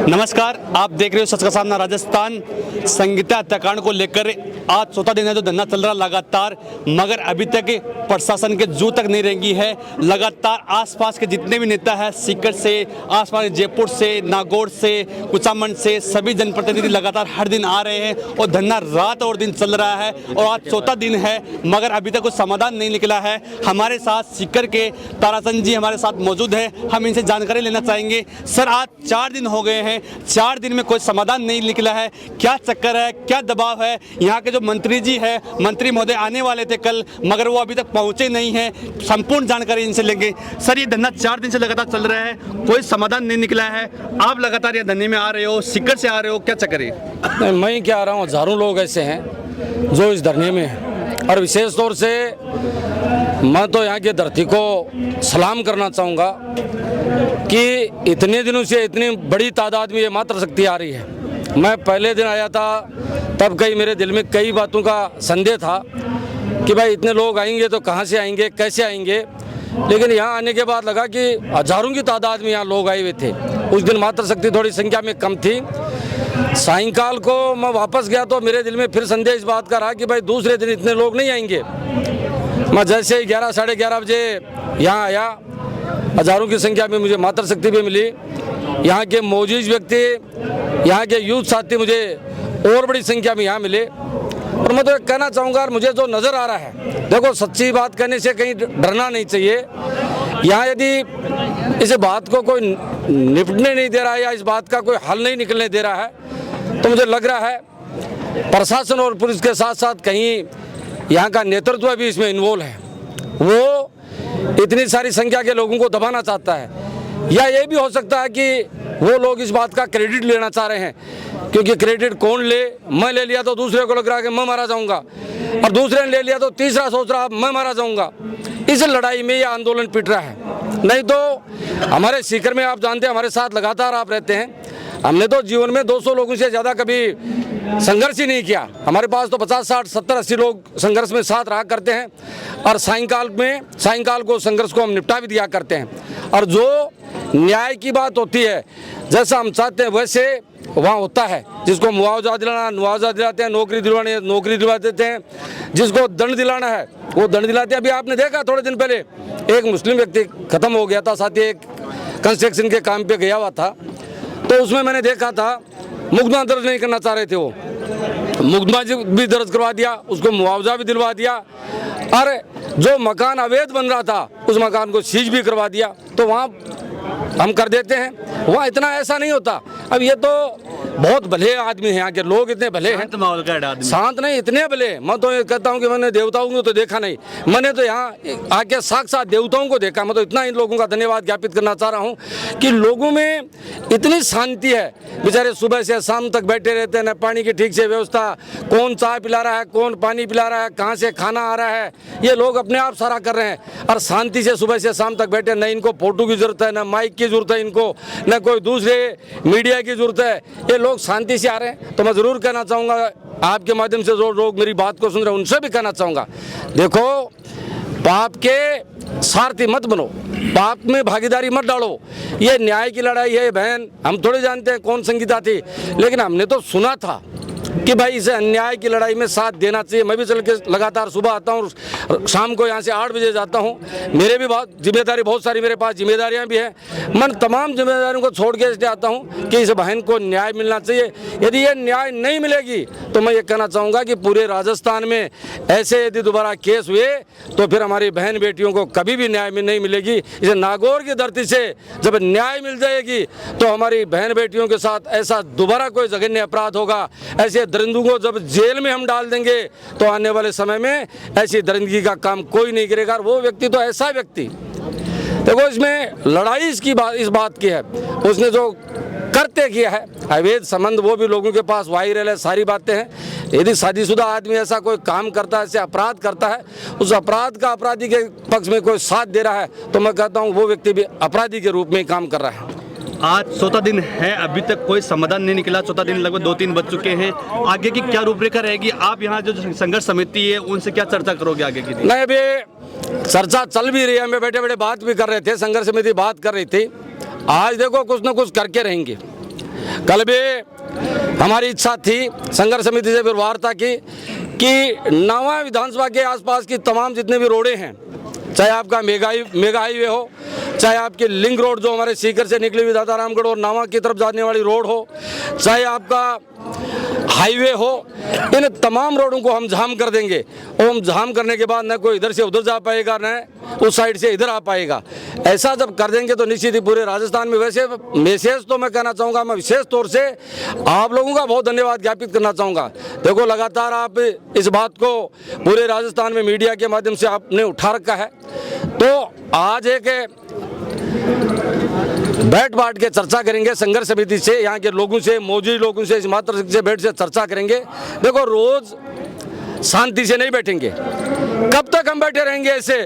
नमस्कार, आप देख रहे हो सच का सामना राजस्थान। संगीता हत्याकांड को लेकर आज चौथा दिन है जो धरना चल रहा लगातार, मगर अभी तक प्रशासन के जू तक नहीं रेंगी है। लगातार आसपास के जितने भी नेता हैं, सीकर से, आसपास जयपुर से, नागौर से, कुचामन से, सभी जनप्रतिनिधि लगातार हर दिन आ रहे हैं और धरना रात और दिन चल रहा है और आज चौथा दिन है, मगर अभी तक कोई समाधान नहीं निकला है। हमारे साथ सीकर के ताराचंद जी हमारे साथ मौजूद है, हम इनसे जानकारी लेना चाहेंगे। सर, आज 4 दिन हो गए हैं, 4 दिन में कोई समाधान नहीं निकला है, क्या चक्कर है, क्या दबाव है? यहाँ के जो मंत्री जी है, मंत्री महोदय आने वाले थे कल, मगर वो अभी तक पहुंचे नहीं हैं। संपूर्ण जानकारी इनसे लेंगे। सर, ये धरना 4 दिन से लगातार चल रहा है, कोई समाधान नहीं निकला है। आप लगातार ये धरने में आ रहे हो, सीकर से आ रहे हो, क्या चक्कर है? मैं क्या आ रहा हूँ, हजारों लोग ऐसे हैं जो इस धरने में हैं और विशेष तौर से मैं तो यहाँ की धरती को सलाम करना चाहूँगा कि इतने दिनों से इतनी बड़ी तादाद में ये मातृशक्ति आ रही है। मैं पहले दिन आया था तब मेरे दिल में कई बातों का संदेह था कि भाई इतने लोग आएंगे तो कहाँ से आएंगे, कैसे आएंगे, लेकिन यहाँ आने के बाद लगा कि हजारों की तादाद में यहाँ लोग आए हुए थे। उस दिन मातृशक्ति थोड़ी संख्या में कम थी। सायंकाल को मैं वापस गया तो मेरे दिल में फिर संदेह इस बात का रहा कि भाई दूसरे दिन इतने लोग नहीं आएंगे। मैं जैसे ही 11 साढ़े 11 बजे यहाँ आया, हजारों की संख्या में मुझे मातृशक्ति भी मिली। यहाँ के मौजूद व्यक्ति, यहाँ के यूथ साथी मुझे और बड़ी संख्या में यहाँ मिले। और मैं तो कहना चाहूँगा, मुझे जो नज़र आ रहा है, देखो सच्ची बात कहने से कहीं डरना नहीं चाहिए। यहाँ यदि इस बात को कोई निपटने नहीं दे रहा है या इस बात का कोई हल नहीं निकलने दे रहा है, तो मुझे लग रहा है प्रशासन और पुलिस के साथ साथ कहीं यहाँ का नेतृत्व भी इसमें इन्वॉल्व है। वो इतनी सारी संख्या के लोगों को दबाना चाहता है, या ये भी हो सकता है कि वो लोग इस बात का क्रेडिट लेना चाह रहे हैं, क्योंकि क्रेडिट कौन ले, मैं ले लिया तो दूसरे को लग रहा है कि मैं मारा जाऊंगा, और दूसरे ने ले लिया तो तीसरा सोच रहा मैं मारा जाऊंगा। इस लड़ाई में ये आंदोलन पिट रहा है। नहीं तो हमारे सीकर में आप जानते हैं, हमारे साथ लगातार आप रहते हैं, हमने तो जीवन में 200 लोगों से ज़्यादा कभी संघर्ष ही नहीं किया। हमारे पास तो 50, 60, 70, 80 लोग संघर्ष में साथ रहा करते हैं और सायंकाल को संघर्ष को हम निपटा भी दिया करते हैं। और जो न्याय की बात होती है, जैसा हम चाहते हैं वैसे वहाँ होता है। जिसको मुआवजा दिलाते हैं, नौकरी दिलवा देते हैं, जिसको दंड दिलाना है वो दंड दिलाते हैं। अभी आपने देखा थोड़े दिन पहले एक मुस्लिम व्यक्ति खत्म हो गया था, साथ ही एक कंस्ट्रक्शन के काम पे गया हुआ था, तो उसमें मैंने देखा था मुकदमा दर्ज नहीं करना चाह रहे थे, वो मुकदमा भी दर्ज करवा दिया, उसको मुआवजा भी दिलवा दिया, और जो मकान अवैध बन रहा था उस मकान को सीज भी करवा दिया। तो वहाँ हम कर देते हैं, वहाँ इतना ऐसा नहीं होता। अब ये तो बहुत भले आदमी हैं, यहाँ के लोग इतने भले हैं, माहौल का आदमी, शांत नहीं, इतने भले। मैं तो ये कहता हूँ कि मैंने देवताओं को तो देखा नहीं, मैंने तो यहाँ आके साक्षात देवताओं को देखा। मैं तो इतना इन लोगों का धन्यवाद ज्ञापित करना चाह रहा हूँ कि लोगों में इतनी शांति है। बेचारे सुबह से शाम तक बैठे रहते हैं, न पानी की ठीक से व्यवस्था, कौन चाय पिला रहा है, कौन पानी पिला रहा है, कहाँ से खाना आ रहा है, ये लोग अपने आप सारा कर रहे हैं और शांति से सुबह से शाम तक बैठे। न इनको फोटो की जरूरत है, न माइक की जरूरत है इनको, न कोई दूसरे मीडिया की जरूरत है, ये लोग शांति से आ रहे हैं। तो मैं ज़रूर कहना चाहूँगा आपके माध्यम से जो लोग मेरी बात को सुन रहे हैं उनसे भी कहना चाहूँगा, देखो पाप के सारथी मत बनो, पाप में भागीदारी मत डालो। ये न्याय की लड़ाई है बहन, हम थोड़े जानते हैं कौन संगीता थी, लेकिन हमने तो सुना था कि भाई इसे अन्याय की लड़ाई में साथ देना चाहिए। मैं भी चल के लगातार सुबह आता हूँ, शाम को यहाँ से 8 बजे जाता हूँ। मेरे भी बहुत सारी मेरे पास जिम्मेदारियाँ भी हैं। मैं तमाम जिम्मेदारियों को छोड़ के इसलिए आता हूँ कि इस बहन को न्याय मिलना चाहिए। यदि ये न्याय नहीं मिलेगी तो मैं ये कहना चाहूँगा कि पूरे राजस्थान में ऐसे यदि दोबारा केस हुए तो फिर हमारी बहन बेटियों को कभी भी न्याय नहीं मिलेगी। इसे नागौर की धरती से जब न्याय मिल जाएगी तो हमारी बहन बेटियों के साथ ऐसा दोबारा कोई जघन्य अपराध होगा, ऐसे दरिंदों को जब जेल में हम डाल देंगे तो आने वाले समय में ऐसी दरिंदगी का काम कोई नहीं करेगा। वो व्यक्ति तो ऐसा व्यक्ति, देखो इसमें लड़ाई इस बात की है, उसने जो करते किया है अवैध संबंध, वो भी लोगों के पास वायरल है, सारी बातें हैं। यदि शादीशुदा आदमी ऐसा कोई काम करता है, ऐसे अपराध करता है, उस अपराध का अपराधी के पक्ष में कोई साथ दे रहा है, तो मैं कहता हूँ वो व्यक्ति भी अपराधी के रूप में काम कर रहा है। आज चौथा दिन है, अभी तक कोई समाधान नहीं निकला। चौथा दिन लगभग 2-3 बज चुके हैं। आगे की क्या रूपरेखा रहेगी? आप यहाँ जो संघर्ष समिति है उनसे क्या चर्चा करोगे आगे की? नहीं, अभी चर्चा चल भी रही है, हमें बैठे बैठे बात भी कर रहे थे, संघर्ष समिति बात कर रही थी। आज देखो कुछ न कुछ करके रहेंगे। कल भी हमारी इच्छा थी संघर्ष समिति से फिर वार्ता की कि नवा विधानसभा के आसपास की तमाम जितने भी रोडें हैं, चाहे आपका मेगा हाईवे हो, चाहे आपकी लिंक रोड जो हमारे सीकर से निकली हुई दाता रामगढ़ और नावा की तरफ जाने वाली रोड हो, चाहे आपका हाईवे हो, इन तमाम रोडों को हम जाम कर देंगे। और हम जाम करने के बाद न कोई इधर से उधर जा पाएगा, न उस साइड से इधर आ पाएगा। ऐसा जब कर देंगे तो निश्चित ही पूरे राजस्थान में, वैसे मैसेज तो मैं कहना चाहूँगा, मैं विशेष तौर से आप लोगों का बहुत धन्यवाद ज्ञापित करना चाहूँगा। देखो लगातार आप इस बात को पूरे राजस्थान में मीडिया के माध्यम से आपने उठा रखा है, तो आज एक बैठ बांट के चर्चा करेंगे संघर्ष समिति से, यहाँ के लोगों से, मौजूद लोगों से, इस मात्र से बैठ से चर्चा करेंगे। देखो रोज शांति से नहीं बैठेंगे, कब तक हम बैठे रहेंगे ऐसे,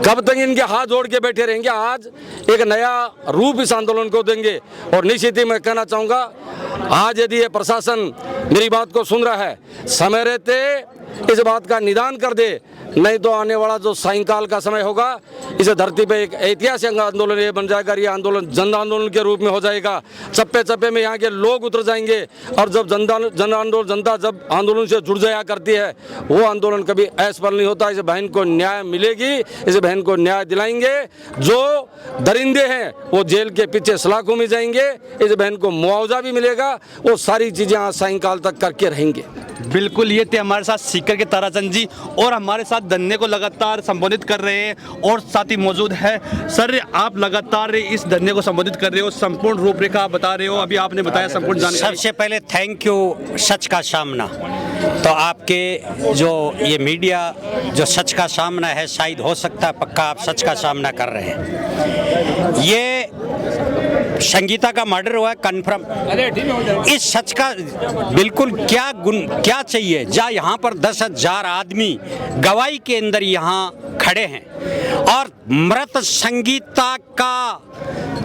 कब तक इनके हाथ जोड़ के बैठे रहेंगे। आज एक नया रूप इस आंदोलन को देंगे और निश्चित ही मैं कहना चाहूँगा, आज यदि ये प्रशासन मेरी बात को सुन रहा है, समय रहते इस बात का निदान कर दे, नहीं तो आने वाला जो सायंकाल का समय होगा, इस धरती पे एक ऐतिहासिक आंदोलन ये बन जाएगा। ये आंदोलन जन आंदोलन के रूप में हो जाएगा। चप्पे चप्पे में यहाँ के लोग उतर जाएंगे और जब जनता जब आंदोलन से जुड़ जाया करती है, वो आंदोलन कभी असफल नहीं होता। इस बहन को न्याय मिलेगी, इस बहन को न्याय दिलाएंगे। जो दरिंदे हैं वो जेल के पीछे सलाखों में जाएंगे, इस बहन को मुआवजा भी मिलेगा। वो सारी चीज़ें आज सायंकाल तक करके रहेंगे। बिल्कुल, ये थे हमारे साथ सीकर के ताराचंद जी और हमारे साथ धरने को लगातार संबोधित कर रहे हैं और साथ ही मौजूद है सर। आप लगातार इस धरने को संबोधित कर रहे हो, संपूर्ण रूपरेखा आप बता रहे हो, अभी आपने बताया संपूर्ण जानकारी। सबसे पहले थैंक यू सच का सामना। तो आपके जो ये मीडिया जो सच का सामना है, शायद हो सकता है पक्का आप सच का सामना कर रहे हैं। ये संगीता का मर्डर हुआ है कन्फर्म, इस सच का बिल्कुल क्या चाहिए। जहाँ यहाँ पर 10,000 आदमी गवाही के अंदर यहाँ खड़े हैं और मृत संगीता का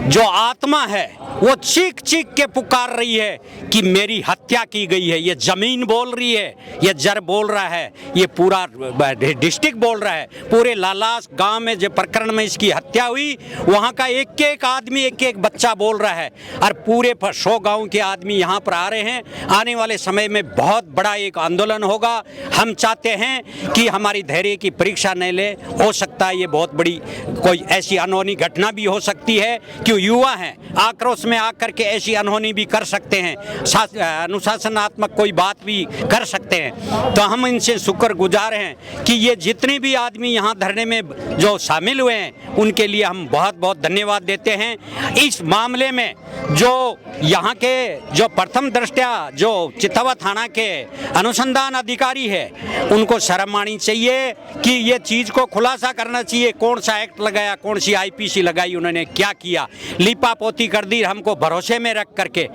जो आत्मा है वो चीख चीख के पुकार रही है कि मेरी हत्या की गई है। ये जमीन बोल रही है, ये जर बोल रहा है, ये पूरा डिस्ट्रिक्ट बोल रहा है। पूरे लालास गांव में जो प्रकरण में इसकी हत्या हुई, वहाँ का एक एक आदमी, एक एक बच्चा बोल रहा है और पूरे 100 गाँव के आदमी यहाँ पर आ रहे हैं। आने वाले समय में बहुत बड़ा एक आंदोलन होगा। हम चाहते हैं कि हमारी धैर्य की परीक्षा न ले, हो सकता है ये बहुत बड़ी कोई ऐसी अनहोनी घटना भी हो सकती है। क्यों, युवा हैं, आक्रोश में आकर के ऐसी अनहोनी भी कर सकते हैं, अनुशासनात्मक कोई बात भी कर सकते हैं। तो हम इनसे शुक्रगुजार हैं कि ये जितने भी आदमी यहाँ धरने में जो शामिल हुए हैं, उनके लिए हम बहुत बहुत धन्यवाद देते हैं। इस मामले में जो यहाँ के जो प्रथम दृष्टया जो चितवा थाना के अनुसंधान अधिकारी है, उनको शर्म आनी चाहिए कि ये चीज़ को खुलासा करना चाहिए। कौन सा एक्ट लगाया, कौन सी IPC लगाई, उन्होंने क्या किया, लिपा पोती कर दी हमको भरोसे में रख करके।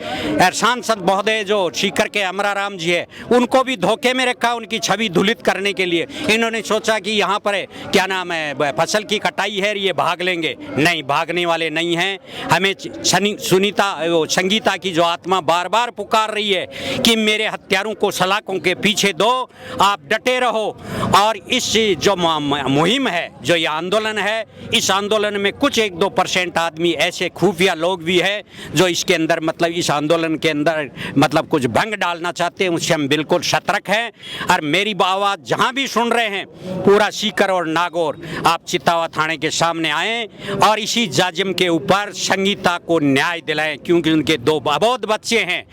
सांसद महोदय जो सीकर के अमराराम जी है, उनको भी धोखे में रखा, उनकी छवि धुलित करने के लिए। इन्होंने सोचा कि यहाँ पर क्या नाम है, फसल की कटाई है, ये भाग लेंगे। नहीं, भागने वाले नहीं हैं। हमें संगीता की जो आत्मा बार बार पुकार रही है कि मेरे हत्यारों को सलाखों के पीछे दो, आप डटे रहो। और इस जो मुहिम है, जो ये आंदोलन है, इस आंदोलन में कुछ 1-2% आदमी ऐसे खुफिया लोग भी हैं जो इसके अंदर मतलब इस आंदोलन के अंदर मतलब कुछ भंग डालना चाहते हैं। उससे हम बिल्कुल सतर्क हैं। और मेरी आवाज़ जहाँ भी सुन रहे हैं, पूरा सीकर और नागौर, आप चितवा थाने के सामने आएँ और इसी जाजिम के ऊपर संगीता को न्याय दिलाएं, क्योंकि उनके 2 अबोध बच्चे हैं।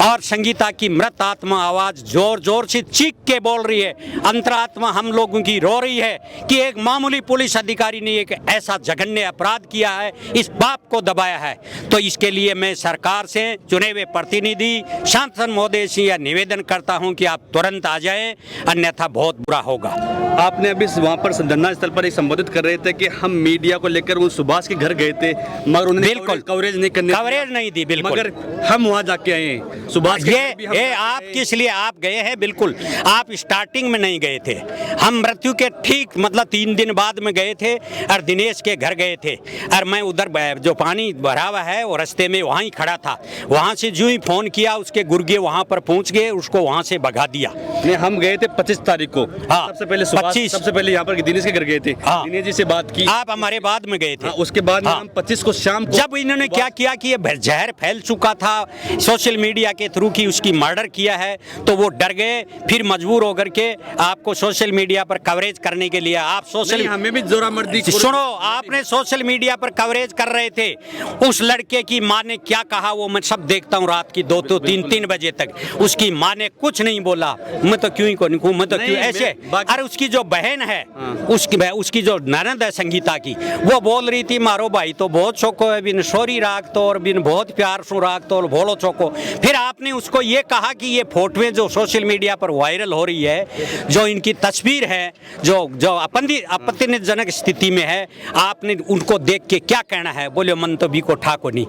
और संगीता की मृत आत्मा आवाज़ जोर जोर से चीख के बोल रही है, अंतरात्मा हम लोगों की रो रही है कि एक मामूली पुलिस अधिकारी ने एक ऐसा जघन्य अपराध किया है, इस पाप को दबाया है। तो इसके लिए मैं सरकार से, चुने हुए प्रतिनिधि सांसद महोदय से यह निवेदन करता हूं कि आप तुरंत आ जाएं, अन्यथा बहुत बुरा होगा। आपने अभी वहाँ पर धरना स्थल पर एक संबोधित कर रहे थे कि हम मीडिया को लेकर उन सुभाष के घर गए थे, मगर उन्होंने बिल्कुल कवरेज नहीं दी। बिल्कुल, मगर हम वहाँ जाके आए हैं सुभाष ये आप किस लिए आप गए हैं? बिल्कुल, आप स्टार्टिंग में नहीं गए थे। हम मृत्यु के ठीक मतलब 3 दिन बाद में गए थे और दिनेश के घर गए थे। और मैं उधर जो पानी भरा हुआ है वो रास्ते में वहाँ ही खड़ा था। वहाँ से जो ही फ़ोन किया उसके गुर्गे वहाँ पर पहुँच गए, उसको वहाँ से भगा दिया। नहीं, हम गए थे 25 तारीख को। हाँ, सबसे पहले सुभाष, 25 सबसे पहले यहाँ पर दिनेश के घर गए थे। हाँ, दिनेश जी से बात की। आप हमारे बाद में गए थे। हाँ, उसके बाद में हाँ, हम 25 को शाम को जब इन्होंने क्या किया कि ये जहर फैल चुका था सोशल मीडिया के थ्रू कि उसकी मर्डर किया है, तो वो डर गए, फिर मजबूर होकर के आपको सोशल मीडिया पर कवरेज करने के लिए आप सोशल, हमें भी जोरामर्दी, सुनो, आपने सोशल मीडिया पर कवरेज कर रहे थे। उस लड़के की माँ ने क्या कहा वो मैं सब देखता हूँ रात की 2-3 बजे तक। उसकी माँ ने कुछ नहीं बोला, मैं तो क्यों ही को नहीं, मैं तो क्यों ऐसे। अरे उसकी जो बहन है, उसकी जो ननद है संगीता की, वो बोल रही थी मारो भाई तो बहुत चौको है, बिन सोरी राग तो और बिन बहुत प्यार सु राग तो और भोलो चौको। फिर आपने उसको ये कहा कि ये फोटोएं जो सोशल मीडिया पर वायरल हो रही है, जो इनकी तस्वीर है जो आपत्तिजनक स्थिति में है, आपने उनको देख के क्या कहना है? बोले मन तो भी को ठाको नहीं।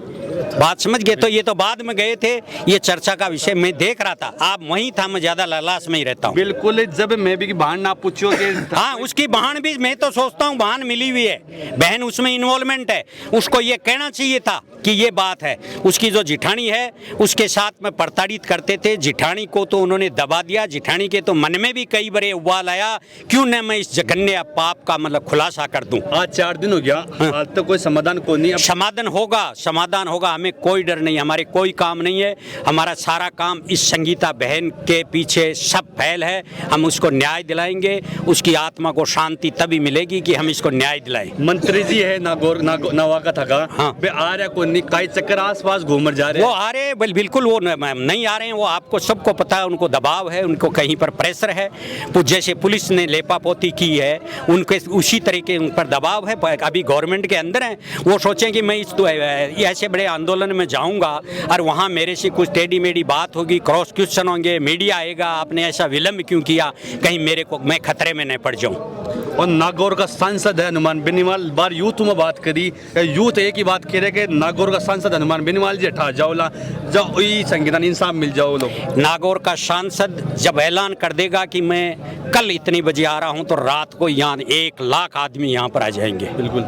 बात समझ गए? तो ये तो बाद में गए थे, ये चर्चा का विषय मैं देख रहा था, आप वहीं था, मैं ज्यादा लाश में ही रहता हूँ। बिल्कुल, जब मैं भी बहन ना पूछो कि हाँ, उसकी बहन भी, मैं तो सोचता हूँ बहन मिली हुई है, बहन उसमें इन्वॉल्वमेंट है, उसको ये कहना चाहिए था कि ये बात है। उसकी जो जिठानी है उसके साथ में प्रताड़ित करते थे, जिठानी को तो उन्होंने दबा दिया। जिठानी के तो मन में भी कई बार उबाल आया, क्यों न मैं इस जघन्य पाप का मतलब खुलासा कर दूं। आज 4 दिन हो गया, आज तक कोई समाधान को नहीं। समाधान होगा, हमें कोई डर नहीं, हमारे कोई काम नहीं है। हमारा सारा काम इस संगीता बहन के पीछे सब फैल है। हम उसको न्याय दिलाएंगे, उसकी आत्मा को शांति तभी मिलेगी कि हम इसको न्याय दिलाएं। मंत्री जी है नवाका था, हाँ, वे आ रहे को कई चक्कर आसपास घूम जा रहे, वो आ रहे बिल्कुल, वो नहीं आ रहे हैं। वो आपको सबको पता है, उनको दबाव है, उनको कहीं पर प्रेशर है। तो जैसे पुलिस ने लेपापोती की है, उनके उसी तरीके उन पर दबाव है। अभी गवर्नमेंट के अंदर हैं, वो सोचें कि मैं इस ऐसे बड़े आंदोलन में जाऊंगा और वहाँ मेरे से कुछ टेढ़ी मेढ़ी बात होगी, क्रॉस क्वेश्चन होंगे, मीडिया आएगा, आपने ऐसा विलम्ब क्यों किया, कहीं मैं खतरे में नहीं पड़ जाऊँ। और नागौर का सांसद है हनुमान बेनीवाल, बार यूथ में बात करी, यूथ एक ही बात कह रहे कि नागौर का सांसद हनुमान बेनीवाल जी हटा जाओला, जब संविधान इंसाफ मिल जाओ लोग। नागौर का सांसद जब ऐलान कर देगा कि मैं कल इतनी बजे आ रहा हूं, तो रात को यहाँ 1 लाख आदमी यहाँ पर आ जाएंगे। बिल्कुल,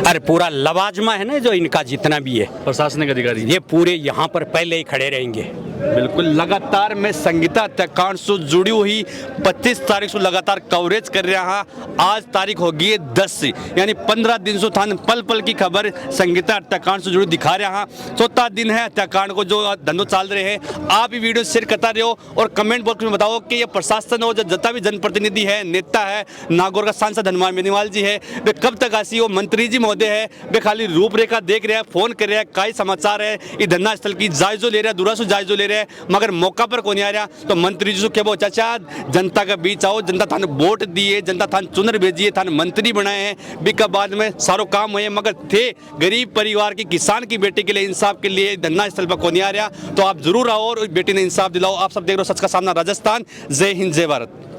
अरे पूरा लवाजमा है ना जो इनका जितना भी है प्रशासनिक अधिकारी, ये पूरे यहाँ पर पहले ही खड़े रहेंगे। बिल्कुल, लगातार मैं संगीता हत्याकांड से जुड़ी हुई 25 तारीख से लगातार कवरेज कर रहा। आज तारीख होगी है 10, यानी 15 दिन से थान पल पल की खबर संगीता हत्याकांड से जुड़ी दिखा रहा। 4था दिन है हत्याकांड को जो धंधो चल रहे हैं। आप ये वीडियो शेयर करता रहो और कमेंट बॉक्स में बताओ कि ये प्रशासन हो, जितना भी जनप्रतिनिधि है, नेता है, नागौर का सांसद हनुमान बेनीवाल जी है, वे कब तक आसी हो। मंत्री जी महोदय है, वे खाली रूपरेखा देख रहे हैं, फोन कर रहे हैं, कई समाचार है, ये धरना स्थल की जायजो ले रहे हैं, दूरा से जायजो ले रहे हैं, मगर मौका पर कौन आ रहा। तो मंत्री जी से क्या बोल, चाचा जनता के बीच आओ, जनता थाने वोट दिए, जनता थाने चुनर भेजिए, थाने मंत्री बनाए हैं, बिका बाद में सारो काम हुए, मगर थे गरीब परिवार की, किसान की बेटी के लिए इंसाफ के लिए धरना स्थल पर कौन आ रहा। तो आप जरूर आओ और बेटी ने इंसाफ दिलाओ। आप सब देख रहे हो सच का सामना राजस्थान। जय हिंद, जय भारत।